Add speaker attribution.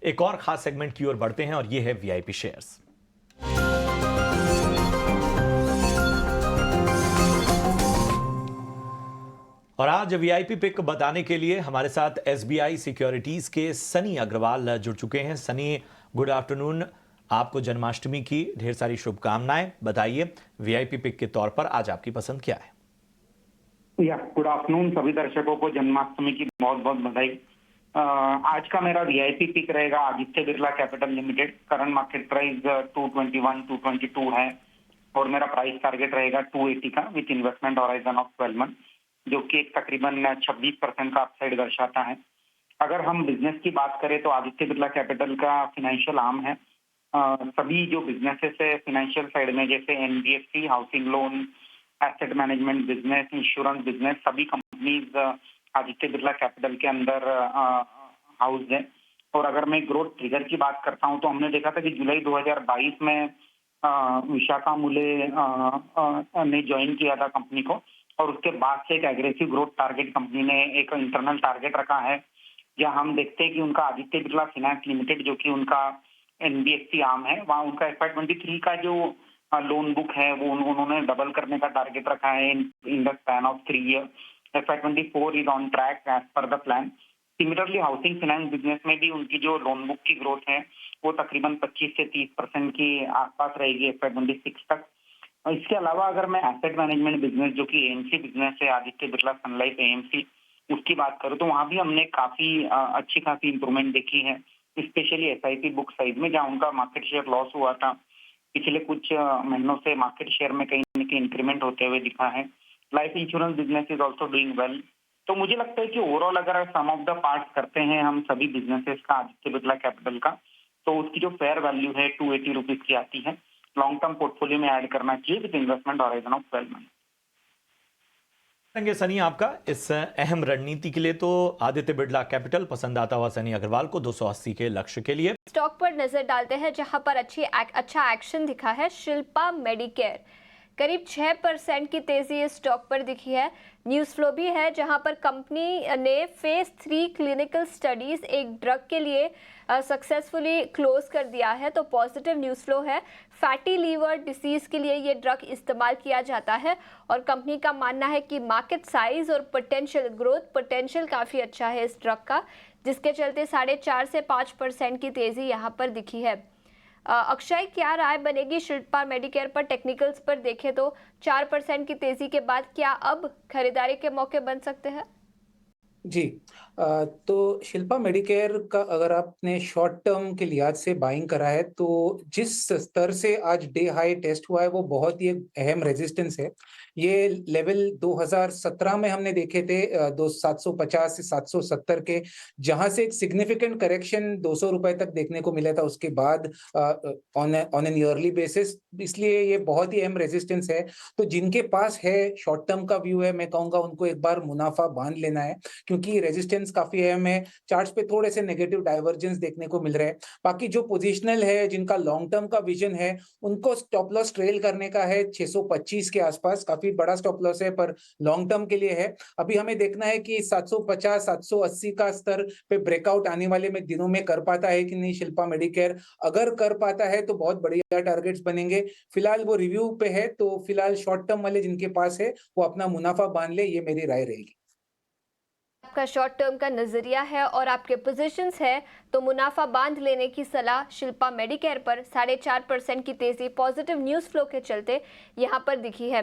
Speaker 1: एक और खास सेगमेंट की ओर बढ़ते हैं और ये है वीआईपी शेयर्स। और आज वीआईपी पिक बताने के लिए हमारे साथ एसबीआई सिक्योरिटीज के सनी अग्रवाल जुड़ चुके हैं। Sunny, good afternoon. आपको जन्माष्टमी की ढेर सारी शुभकामनाएं। बताइए वीआईपी पिक के तौर पर आज आपकी पसंद क्या है?
Speaker 2: गुड आफ्टरनून सभी दर्शकों को जन्माष्टमी की बहुत बहुत बधाई। आज का मेरा वीआईपी पिक रहेगा Aditya Birla capital limited. Current market price 221 222 है और मेरा प्राइस टारगेट रहेगा 280 का with investment horizon of 12 month, जो कि एक तकरीबन 26% का अपसाइड दर्शाता है। अगर हम बिजनेस की बात करें तो आदित्य बिरला कैपिटल का फाइनेंशियल आर्म है। सभी जो बिजनेसेस है फाइनेंशियल साइड में, जैसे NBFC, housing loan, asset management business, insurance business, सभी कंपनीज आदित्य बिरला कैपिटल के अंदर हाउस है। और अगर मैं ग्रोथ ट्रिगर की बात करता हूं तो हमने देखा था कि जुलाई 2022 में विशाखा मुले ने ज्वाइन किया था कंपनी को, और उसके बाद से एक एग्रेसिव ग्रोथ टारगेट कंपनी ने एक इंटरनल टारगेट रखा है, जहां हम देखते हैं कि उनका आदित्य बिरला फाइनेंस लिमिटेड, जो कि उनका एनबीएफसी आर्म है, वहां उनका FY23 का जो लोन बुक है वो उन्होंने डबल करने का टारगेट रखा है in the span of 3 year. FY24 is on track as per the plan. Similarly housing finance business में भी उनकी जो लोन बुक की ग्रोथ है वो तकरीबन 25 से 30% के आसपास रहेगी FY26 तक। इसके अलावा अगर मैं एसेट मैनेजमेंट बिजनेस, जो कि एएमसी बिजनेस है, आदित्य बिरला सन लाइफ एएमसी, उसकी बात करूं तो वहां भी हमने काफी अच्छी खासी इंप्रूवमेंट देखी है, स्पेशली एसआईपी बुक साइज में, जहां उनका मार्केट शेयर लॉस हुआ था। पिछले कुछ महीनों से मार्केट शेयर में कहीं न कहीं इंक्रीमेंट होते हुए दिखा है। Life insurance business is also doing well. तो मुझे लगता है कि ओवरऑल अगर सम ऑफ द पार्ट्स करते हैं हम सभी बिजनेसेस का आदित्य बिरला कैपिटल का, तो उसकी जो फेयर वैल्यू है 280 रुपीज की आती है। लॉन्ग टर्म पोर्टफोलियो में ऐड करना चाहिए with investment horizon of 12 month.
Speaker 1: Sunny, आपका इस अहम रणनीति के लिए तो आदित्य बिरला कैपिटल पसंद आता हुआ सनी अग्रवाल को 280 के लक्ष्य के लिए
Speaker 3: स्टॉक पर नजर डालते हैं, जहां पर अच्छा एक्शन दिखा है। शिल्पा मेडिकेयर करीब 6% की तेजी इस स्टॉक पर दिखी है। न्यूज़ फ्लो भी है, जहां पर कंपनी ने फेज 3 क्लिनिकल स्टडीज एक ड्रग के लिए सक्सेसफुली क्लोज कर दिया है, तो पॉजिटिव न्यूज़ फ्लो है। फैटी लीवर डिसीज के लिए ये ड्रग इस्तेमाल किया जाता है और कंपनी का मानना है कि मार्केट साइज और पोटेंशियल, ग्रोथ पोटेंशियल काफ़ी अच्छा है इस ड्रग का, जिसके चलते 4.5 से 5% की तेज़ी यहाँ पर दिखी है। अक्षय, क्या राय बनेगी शिल्पा मेडिकेयर पर? टेक्निकल्स पर देखें तो 4% की तेजी के बाद क्या अब खरीदारी के मौके बन सकते हैं?
Speaker 4: जी, तो शिल्पा मेडिकेयर का अगर आपने शॉर्ट टर्म के लिहाज से बाइंग करा है, तो जिस स्तर से आज डे हाई टेस्ट हुआ है वो बहुत ही एक अहम रेजिस्टेंस है। ये लेवल 2017 में हमने देखे थे 750 से 770 के, जहां से एक सिग्निफिकेंट करेक्शन 200 रुपए तक देखने को मिला था उसके बाद ऑन एन ईयरली बेसिस। इसलिए ये बहुत ही अहम रेजिस्टेंस है। तो जिनके पास है शॉर्ट टर्म का व्यू है, मैं कहूंगा उनको एक बार मुनाफा बांध लेना है, क्योंकि रेजिस्टेंस काफी अहम है। चार्ट्स पे थोड़े से नेगेटिव डाइवर्जेंस देखने को मिल रहे हैं। बाकी जो पोजिशनल है, जिनका लॉन्ग टर्म का विजन है, उनको स्टॉप लॉस ट्रेल करने का है 625 के आसपास। काफी बड़ा स्टॉप लॉस है पर लॉन्ग टर्म के लिए है। अभी हमें देखना है कि 750 780 का स्तर पे ब्रेकआउट आने वाले में दिनों में कर पाता है कि नहीं शिल्पा मेडिकेयर। अगर कर पाता है तो बहुत बढ़िया टारगेट्स बनेंगे। फिलहाल वो रिव्यू पे है, तो फिलहाल शॉर्ट टर्म वाले जिनके पास है वो अपना मुनाफा बांध ले, ये मेरी राय रहेगी।
Speaker 3: आपका शॉर्ट टर्म का नजरिया है और आपके पोजीशंस है, तो मुनाफा बांध लेने की सलाह शिल्पा मेडिकेयर पर। 4.5% की तेजी पॉजिटिव न्यूज़ फ्लो के चलते यहां पर दिखी है।